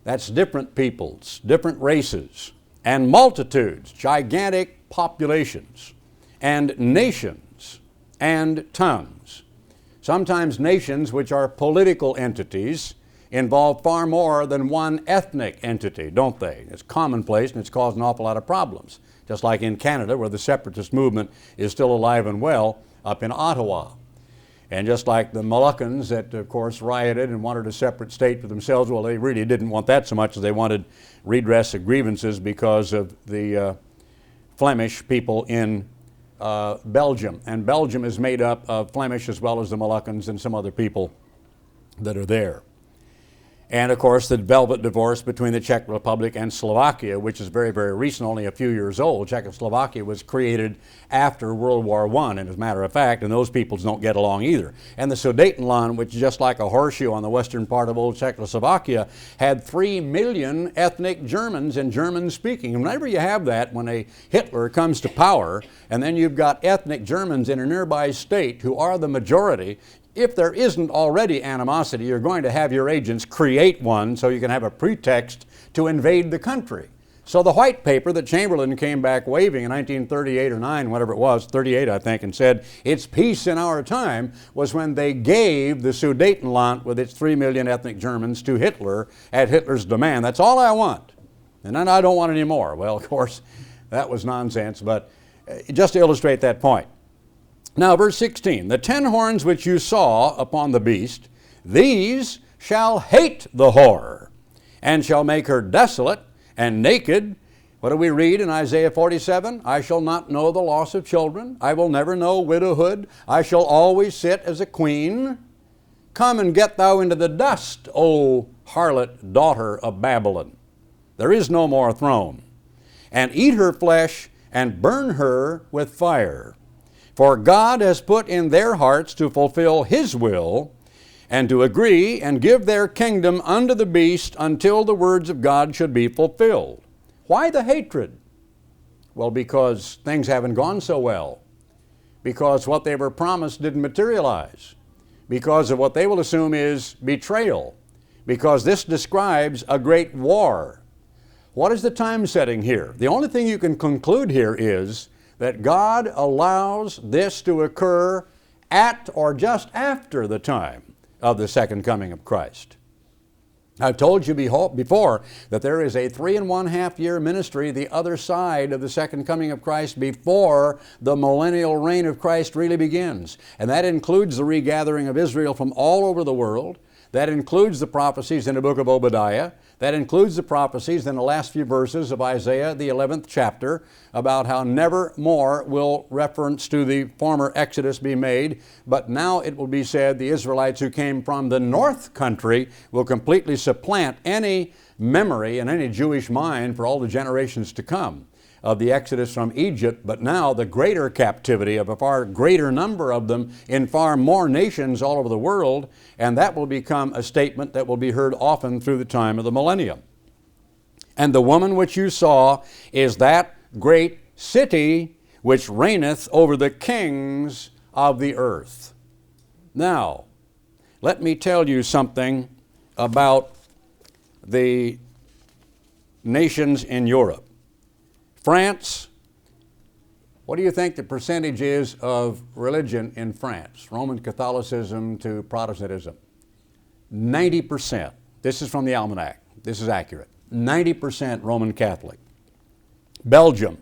that's different peoples, different races, and multitudes, gigantic populations, and nations, and tongues. Sometimes nations, which are political entities, involve far more than one ethnic entity, don't they? It's commonplace and it's caused an awful lot of problems. just like in Canada, where the separatist movement is still alive and well up in Ottawa. And just like the Moluccans that, of course, rioted and wanted a separate state for themselves, well, they really didn't want that so much as they wanted redress of grievances because of the Flemish people in Belgium. And Belgium is made up of Flemish as well as the Moluccans and some other people that are there. And, of course, the velvet divorce between the Czech Republic and Slovakia, which is very, very recent, only a few years old. Czechoslovakia was created after World War I, and as a matter of fact, and those peoples don't get along either. And the Sudetenland, which is just like a horseshoe on the western part of old Czechoslovakia, had 3 million ethnic Germans and German-speaking. And whenever you have that, when a Hitler comes to power, and then you've got ethnic Germans in a nearby state who are the majority, if there isn't already animosity, you're going to have your agents create one so you can have a pretext to invade the country. So the white paper that Chamberlain came back waving in 1938 or 9, whatever it was, 38 I think, and said, "It's peace in our time," was when they gave the Sudetenland with its 3 million ethnic Germans to Hitler at Hitler's demand. That's all I want. And then I don't want any more. Well, of course, that was nonsense, but just to illustrate that point. Now, verse 16, "The 10 horns which you saw upon the beast, these shall hate the whore, and shall make her desolate and naked." What do we read in Isaiah 47? "I shall not know the loss of children. I will never know widowhood. I shall always sit as a queen. Come and get thou into the dust, O harlot daughter of Babylon. There is no more throne. And eat her flesh and burn her with fire. For God has put in their hearts to fulfill His will, and to agree and give their kingdom unto the beast until the words of God should be fulfilled." Why the hatred? Well, because things haven't gone so well. Because what they were promised didn't materialize. Because of what they will assume is betrayal. Because this describes a great war. What is the time setting here? The only thing you can conclude here is that God allows this to occur at or just after the time of the second coming of Christ. I've told you before that there is a 3.5 year ministry the other side of the second coming of Christ before the millennial reign of Christ really begins. And that includes the regathering of Israel from all over the world. That includes the prophecies in the book of Obadiah. That includes the prophecies in the last few verses of Isaiah, the 11th chapter, about how never more will reference to the former Exodus be made, but now it will be said the Israelites who came from the north country will completely supplant any memory in any Jewish mind for all the generations to come of the Exodus from Egypt, but now the greater captivity of a far greater number of them in far more nations all over the world, and that will become a statement that will be heard often through the time of the millennium. "And the woman which you saw is that great city which reigneth over the kings of the earth." Now, let me tell you something about the nations in Europe. France, what do you think the percentage is of religion in France? Roman Catholicism to Protestantism? 90%. This is from the Almanac. This is accurate. 90% Roman Catholic. Belgium,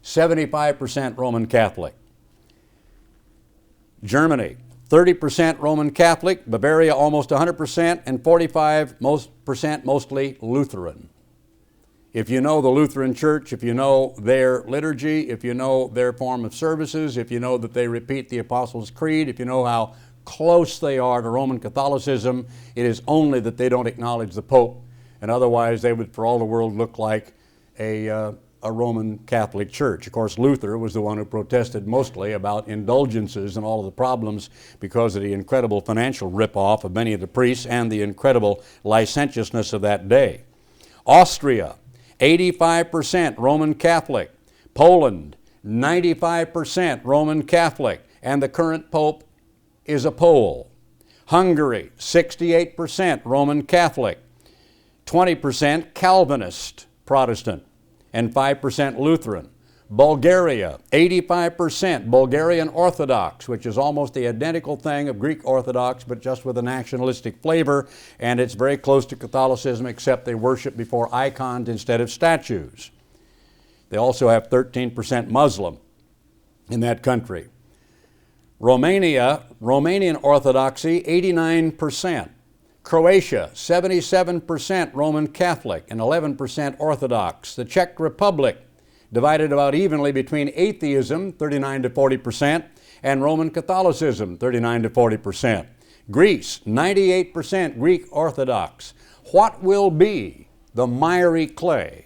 75% Roman Catholic. Germany, 30% Roman Catholic. Bavaria, almost 100%, and 45% mostly Lutheran. If you know the Lutheran Church, if you know their liturgy, if you know their form of services, if you know that they repeat the Apostles' Creed, if you know how close they are to Roman Catholicism, it is only that they don't acknowledge the Pope, and otherwise they would, for all the world, look like a Roman Catholic Church. Of course, Luther was the one who protested mostly about indulgences and all of the problems because of the incredible financial rip-off of many of the priests and the incredible licentiousness of that day. Austria, 85% Roman Catholic. Poland, 95% Roman Catholic, and the current Pope is a Pole. Hungary, 68% Roman Catholic, 20% Calvinist Protestant, and 5% Lutheran. Bulgaria, 85% Bulgarian Orthodox, which is almost the identical thing of Greek Orthodox, but just with a nationalistic flavor, and it's very close to Catholicism, except they worship before icons instead of statues. They also have 13% Muslim in that country. Romanian Orthodoxy, 89%. Croatia, 77% Roman Catholic and 11% Orthodox. The Czech Republic, divided about evenly between atheism, 39 to 40%, and Roman Catholicism, 39 to 40%. Greece, 98% Greek Orthodox. What will be the miry clay?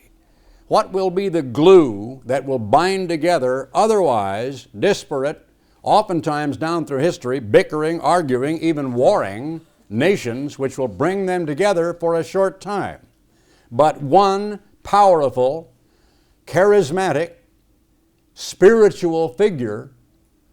What will be the glue that will bind together otherwise disparate, oftentimes down through history, bickering, arguing, even warring nations, which will bring them together for a short time? But one powerful, charismatic, spiritual figure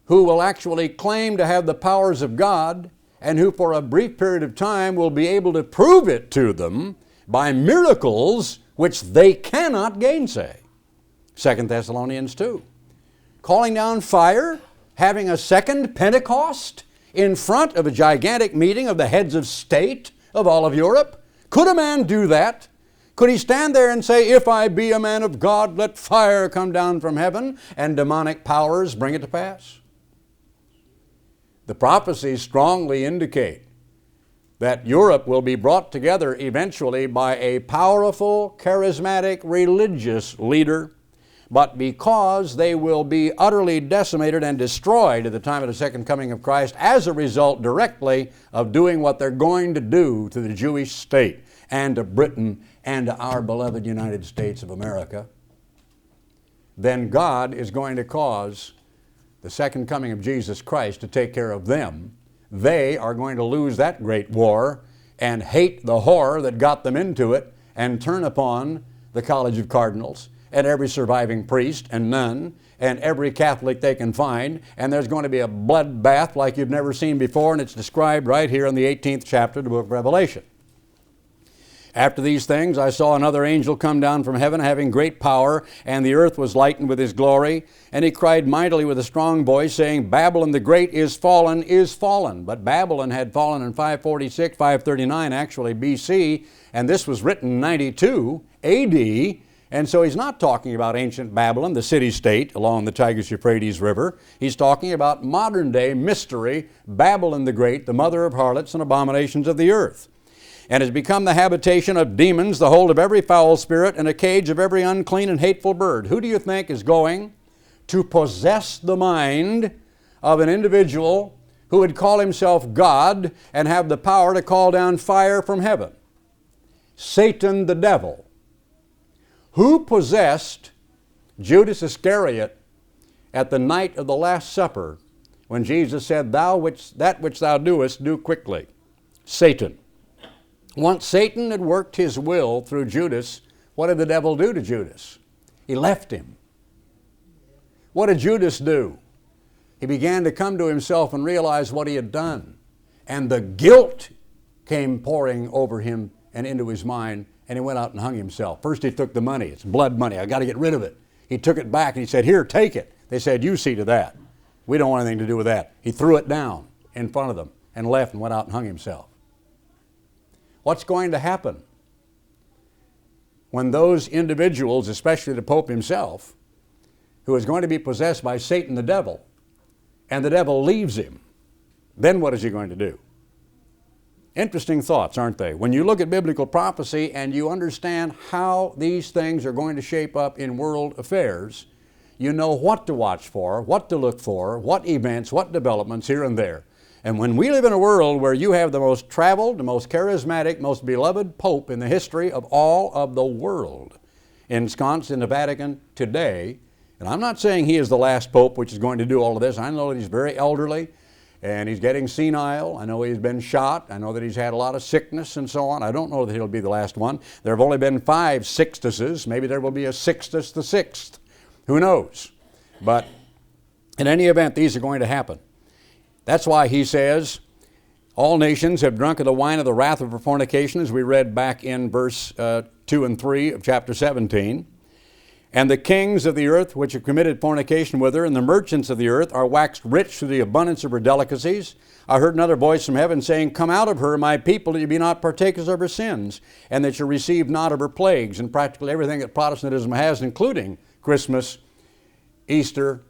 who will actually claim to have the powers of God and who for a brief period of time will be able to prove it to them by miracles which they cannot gainsay. 2 Thessalonians 2. Calling down fire, having a second Pentecost in front of a gigantic meeting of the heads of state of all of Europe. Could a man do that? Could he stand there and say, if I be a man of God, let fire come down from heaven and demonic powers bring it to pass? The prophecies strongly indicate that Europe will be brought together eventually by a powerful, charismatic, religious leader, but because they will be utterly decimated and destroyed at the time of the second coming of Christ as a result directly of doing what they're going to do to the Jewish state and to Britain and to our beloved United States of America, then God is going to cause the second coming of Jesus Christ to take care of them. They are going to lose that great war and hate the horror that got them into it and turn upon the College of Cardinals and every surviving priest and nun and every Catholic they can find, and there's going to be a bloodbath like you've never seen before, and it's described right here in the 18th chapter of the book of Revelation. After these things, I saw another angel come down from heaven, having great power, and the earth was lightened with his glory. And he cried mightily with a strong voice, saying, Babylon the great is fallen, is fallen. But Babylon had fallen in 546, 539, actually BC, and this was written in 92 AD. And so he's not talking about ancient Babylon, the city-state along the Tigris-Euphrates River. He's talking about modern-day mystery, Babylon the great, the mother of harlots and abominations of the earth, and has become the habitation of demons, the hold of every foul spirit, and a cage of every unclean and hateful bird. Who do you think is going to possess the mind of an individual who would call himself God and have the power to call down fire from heaven? Satan the devil. Who possessed Judas Iscariot at the night of the Last Supper when Jesus said, that which thou doest, do quickly? Satan. Once Satan had worked his will through Judas, what did the devil do to Judas? He left him. What did Judas do? He began to come to himself and realize what he had done. And the guilt came pouring over him and into his mind, and he went out and hung himself. First he took the money. It's blood money. I got to get rid of it. He took it back and he said, here, take it. They said, you see to that. We don't want anything to do with that. He threw it down in front of them and left and went out and hung himself. What's going to happen when those individuals, especially the Pope himself, who is going to be possessed by Satan the devil, and the devil leaves him? Then what is he going to do? Interesting thoughts, aren't they? When you look at biblical prophecy and you understand how these things are going to shape up in world affairs, you know what to watch for, what to look for, what events, what developments here and there. And when we live in a world where you have the most traveled, the most charismatic, most beloved Pope in the history of all of the world, ensconced in the Vatican today, and I'm not saying he is the last Pope which is going to do all of this. I know that he's very elderly and he's getting senile. I know he's been shot. I know that he's had a lot of sickness and so on. I don't know that he'll be the last one. There have only been 5 Sixtuses. Maybe there will be a Sixtus the Sixth. Who knows? But in any event, these are going to happen. That's why he says, all nations have drunk of the wine of the wrath of her fornication, as we read back in verse 2 and 3 of chapter 17. And the kings of the earth which have committed fornication with her, and the merchants of the earth, are waxed rich through the abundance of her delicacies. I heard another voice from heaven saying, come out of her, my people, that you be not partakers of her sins, and that you receive not of her plagues. And practically everything that Protestantism has, including Christmas, Easter,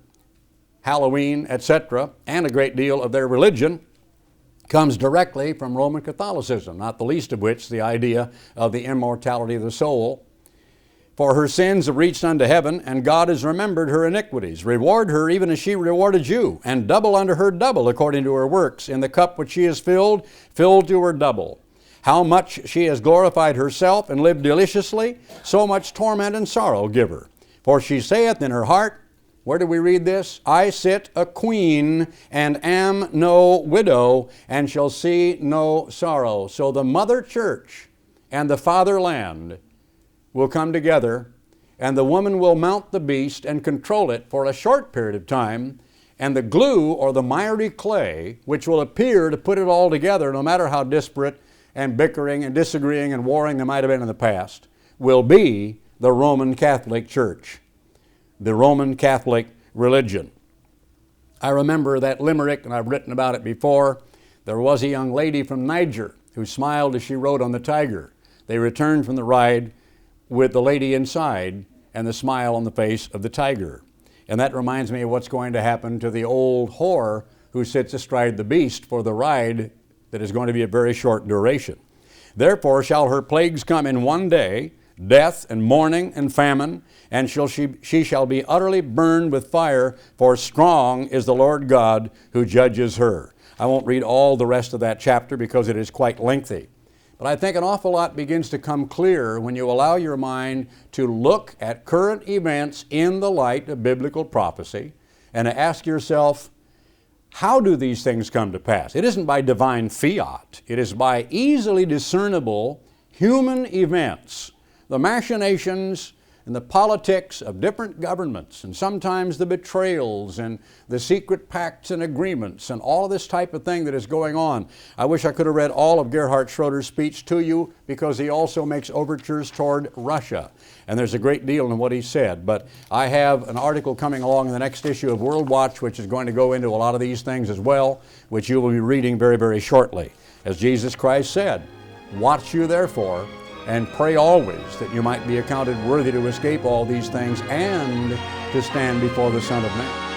Halloween, etc., and a great deal of their religion comes directly from Roman Catholicism, not the least of which the idea of the immortality of the soul. For her sins have reached unto heaven, and God has remembered her iniquities. Reward her even as she rewarded you, and double unto her double according to her works. In the cup which she has filled, filled to her double. How much she has glorified herself and lived deliciously, so much torment and sorrow give her. For she saith in her heart, where do we read this? I sit a queen and am no widow, and shall see no sorrow. So the mother church and the fatherland will come together, and the woman will mount the beast and control it for a short period of time, and the glue or the miry clay, which will appear to put it all together, no matter how disparate and bickering and disagreeing and warring there might have been in the past, will be the Roman Catholic Church, the Roman Catholic religion. I remember that limerick, and I've written about it before. There was a young lady from Niger who smiled as she rode on the tiger. They returned from the ride with the lady inside and the smile on the face of the tiger. And that reminds me of what's going to happen to the old whore who sits astride the beast for the ride that is going to be a very short duration. Therefore shall her plagues come in one day, death and mourning and famine, and she shall be utterly burned with fire, for strong is the Lord God who judges her. I won't read all the rest of that chapter because it is quite lengthy. But I think an awful lot begins to come clear when you allow your mind to look at current events in the light of biblical prophecy and to ask yourself, how do these things come to pass? It isn't by divine fiat. It is by easily discernible human events, the machinations and the politics of different governments, and sometimes the betrayals and the secret pacts and agreements and all of this type of thing that is going on. I wish I could have read all of Gerhard Schroeder's speech to you, because he also makes overtures toward Russia. And there's a great deal in what he said. But I have an article coming along in the next issue of World Watch, which is going to go into a lot of these things as well, which you will be reading very, very shortly. As Jesus Christ said, watch you therefore, and pray always that you might be accounted worthy to escape all these things and to stand before the Son of Man.